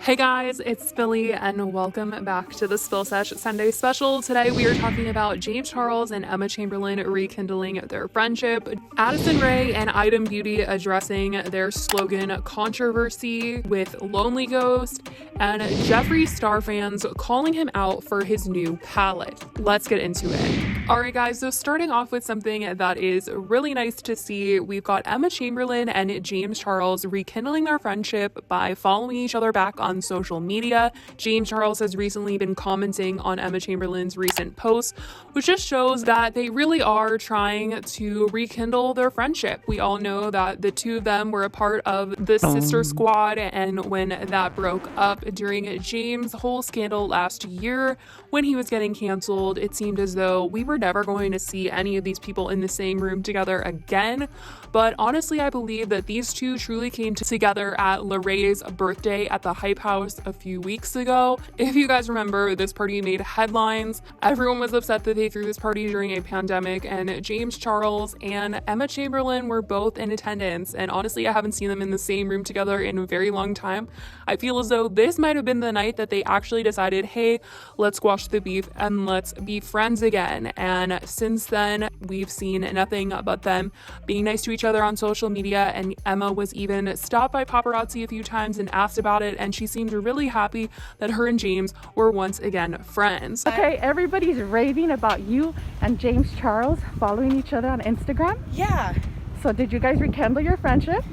Hey guys, it's Billy and welcome back to the Sesh Sunday special. Today we are talking about James Charles and Emma Chamberlain rekindling their friendship, Addison Rae and Item Beauty addressing their slogan controversy with Lonely Ghost, and Jeffree star fans calling him out for his new palette. Let's get into it. Alright guys, so starting off with something that is really nice to see, we've got Emma Chamberlain and James Charles rekindling their friendship by following each other back on social media. James Charles has recently been commenting on Emma Chamberlain's recent posts, which just shows that they really are trying to rekindle their friendship. We all know that the two of them were a part of the Sister Squad, and when that broke up during James' whole scandal last year when he was getting canceled, it seemed as though we were never going to see any of these people in the same room together again. But honestly, I believe that these two truly came together at Laray's birthday at the Hype House a few weeks ago. If you guys remember, this party made headlines. Everyone was upset that they threw this party during a pandemic, and James Charles and Emma Chamberlain were both in attendance. And honestly, I haven't seen them in the same room together in a very long time. I feel as though this might have been the night that they actually decided, hey, let's squash the beef and let's be friends again. And since then, we've seen nothing but them being nice to each other on social media, and Emma was even stopped by paparazzi a few times and asked about it, and she seemed really happy that her and James were once again friends. Okay, everybody's raving about you and James Charles following each other on Instagram. Yeah. So did you guys rekindle your friendship?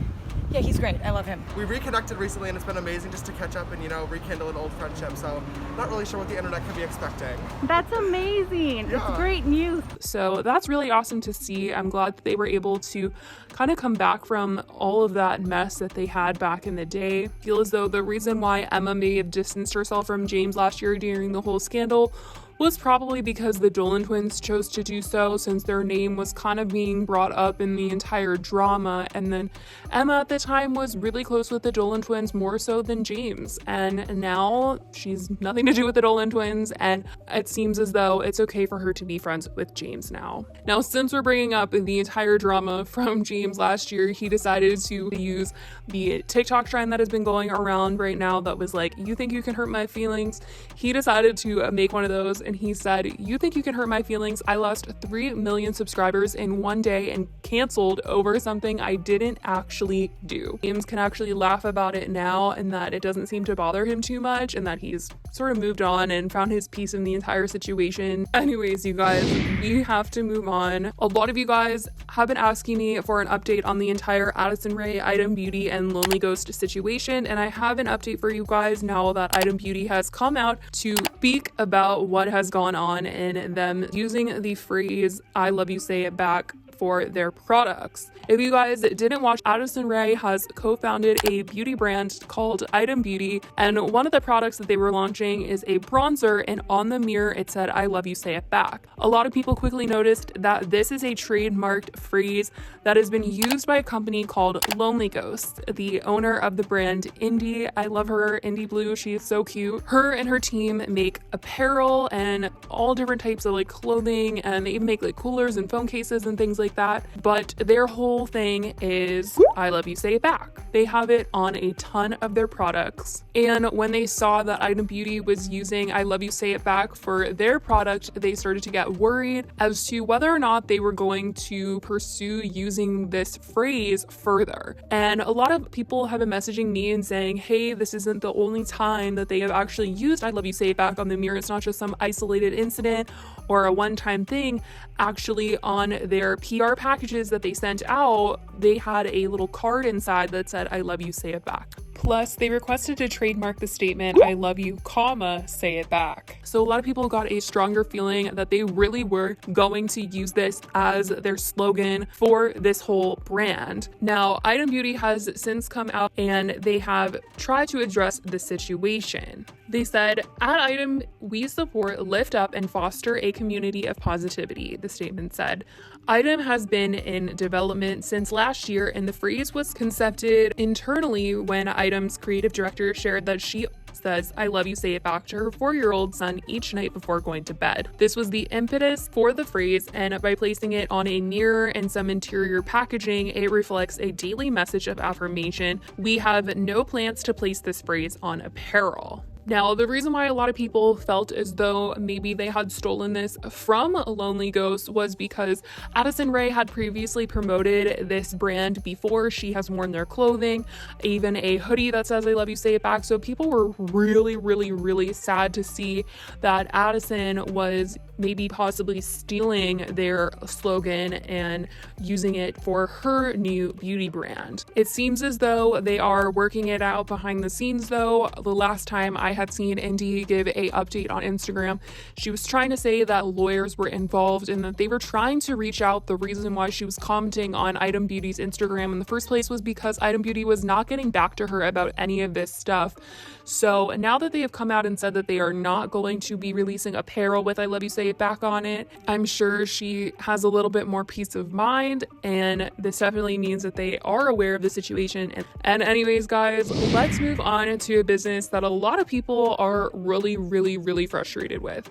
Yeah, he's great. I love him. We reconnected recently and it's been amazing just to catch up and, rekindle an old friendship. So not really sure what the internet could be expecting. That's amazing. Yeah. It's great news. So that's really awesome to see. I'm glad that they were able to kind of come back from all of that mess that they had back in the day. I feel as though the reason why Emma may have distanced herself from James last year during the whole scandal was probably because the Dolan twins chose to do so, since their name was kind of being brought up in the entire drama. And then Emma at the time was really close with the Dolan twins, more so than James. And now she's nothing to do with the Dolan twins, and it seems as though it's okay for her to be friends with James now. Now, since we're bringing up the entire drama from James last year, he decided to use the TikTok trend that has been going around right now that was like, you think you can hurt my feelings? He decided to make one of those, and he said, you think you can hurt my feelings? I lost 3 million subscribers in one day and canceled over something I didn't actually do. James can actually laugh about it now, and that it doesn't seem to bother him too much, and that he's sort of moved on and found his peace in the entire situation. Anyways, you guys, we have to move on. A lot of you guys have been asking me for an update on the entire Addison Rae, Item Beauty, and Lonely Ghost situation, and I have an update for you guys now that Item Beauty has come out to speak about what has gone on and them using the phrase "I love you, say it back" for their products. If you guys didn't watch, Addison Rae has co-founded a beauty brand called Item Beauty, and one of the products that they were launching is a bronzer, and on the mirror it said "I love you, say it back." A lot of people quickly noticed that this is a trademarked phrase that has been used by a company called Lonely Ghost. The owner of the brand, Indy, I love her, Indy Blue, she is so cute. Her and her team make apparel and all different types of clothing, and they even make coolers and phone cases and things like that. But their whole thing is "I love you, say it back." They have it on a ton of their products. And when they saw that Item Beauty was using "I love you, say it back" for their product, they started to get worried as to whether or not they were going to pursue using this phrase further. And a lot of people have been messaging me and saying, hey, this isn't the only time that they have actually used "I love you, say it back" on the mirror. It's not just some isolated incident or a one-time thing. Actually, on their PR packages that they sent out, they had a little card inside that said "I love you, say it back." Plus, they requested to trademark the statement "I love you, comma, say it back." So a lot of people got a stronger feeling that they really were going to use this as their slogan for this whole brand. Now, Item Beauty has since come out and they have tried to address the situation. They said, "At Item, we support, lift up, and foster a community of positivity," the statement said. Item has been in development since last year, and the phrase was conceived internally when Item's creative director shared that she says "I love you, say it back" to her 4-year-old son each night before going to bed. This was the impetus for the phrase, and by placing it on a mirror and some interior packaging, it reflects a daily message of affirmation. We have no plans to place this phrase on apparel. Now, the reason why a lot of people felt as though maybe they had stolen this from Lonely Ghost was because Addison Rae had previously promoted this brand before. She has worn their clothing, even a hoodie that says "I love you, say it back." So people were really sad to see that Addison was maybe possibly stealing their slogan and using it for her new beauty brand. It seems as though they are working it out behind the scenes though. The last time I had seen Indy give a update on Instagram, she was trying to say that lawyers were involved and that they were trying to reach out. The reason why she was commenting on Item Beauty's Instagram in the first place was because Item Beauty was not getting back to her about any of this stuff. So now that they have come out and said that they are not going to be releasing apparel with "I love you, say it back" on it, I'm sure she has a little bit more peace of mind, and this definitely means that they are aware of the situation. And anyways, guys, let's move on to a business that a lot of people are really frustrated with.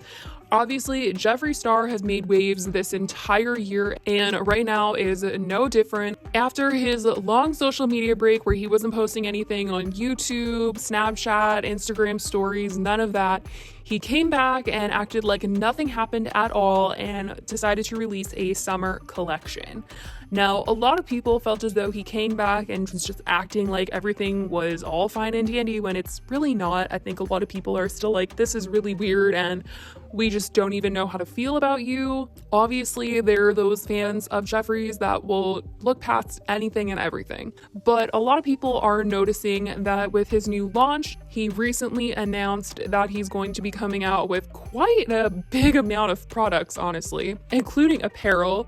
Obviously, Jeffree Star has made waves this entire year, and right now is no different. After his long social media break where he wasn't posting anything on YouTube, Snapchat, Instagram stories, none of that, he came back and acted like nothing happened at all and decided to release a summer collection. Now, a lot of people felt as though he came back and was just acting like everything was all fine and dandy when it's really not. I think a lot of people are still like, this is really weird and we just don't even know how to feel about you. Obviously, there are those fans of Jeffree's that will look past anything and everything. But a lot of people are noticing that with his new launch, he recently announced that he's going to be coming out with quite a big amount of products, honestly, including apparel.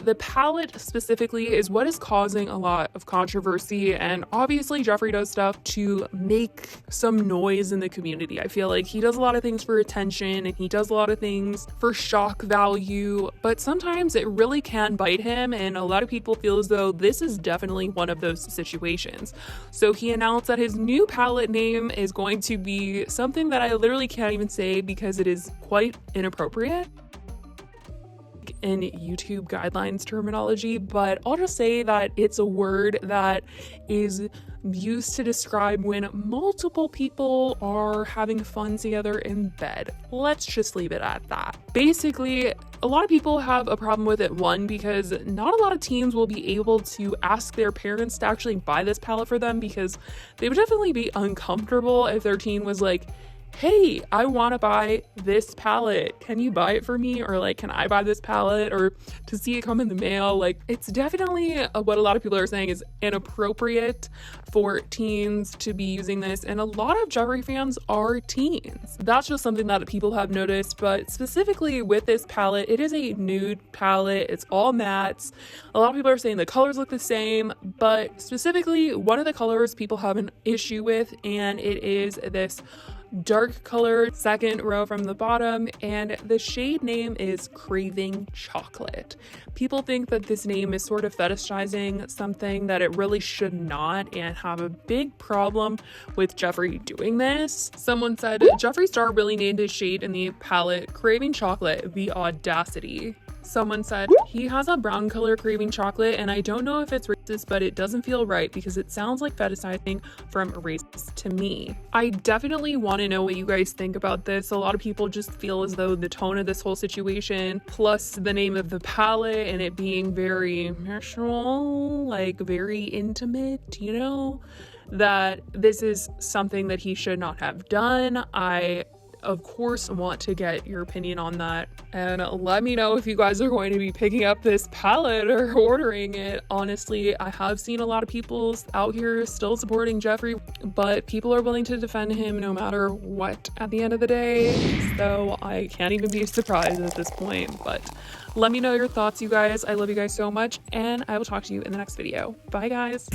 The palette specifically is what is causing a lot of controversy, and obviously Jeffree does stuff to make some noise in the community. I feel like he does a lot of things for attention and he does a lot of things for shock value, but sometimes it really can bite him, and a lot of people feel as though this is definitely one of those situations. So he announced that his new palette name is going to be something that I literally can't even say because it is quite inappropriate in YouTube guidelines terminology, but I'll just say that it's a word that is used to describe when multiple people are having fun together in bed. Let's just leave it at that. Basically, a lot of people have a problem with it, one, because not a lot of teens will be able to ask their parents to actually buy this palette for them, because they would definitely be uncomfortable if their teen was like, hey, I want to buy this palette. Can you buy it for me? Or like, can I buy this palette? Or to see it come in the mail. Like, it's definitely what a lot of people are saying is inappropriate for teens to be using this. And a lot of Jeffree fans are teens. That's just something that people have noticed. But specifically with this palette, it is a nude palette. It's all mattes. A lot of people are saying the colors look the same, but specifically one of the colors people have an issue with, and it is this dark color, second row from the bottom, and the shade name is Craving Chocolate. People think that this name is sort of fetishizing something that it really should not, and have a big problem with Jeffree doing this. Someone said, Jeffree Star really named his shade in the palette Craving Chocolate, the audacity. Someone said, he has a brown color Craving Chocolate, and I don't know if it's racist, but it doesn't feel right because it sounds like fetishizing from racist to me. I definitely want to know what you guys think about this. A lot of people just feel as though the tone of this whole situation, plus the name of the palette and it being very sexual, like very intimate, you know, that this is something that he should not have done. I of course want to get your opinion on that. And let me know if you guys are going to be picking up this palette or ordering it. Honestly, I have seen a lot of people out here still supporting Jeffree, but people are willing to defend him no matter what at the end of the day. So I can't even be surprised at this point, but let me know your thoughts, you guys. I love you guys so much, and I will talk to you in the next video. Bye, guys.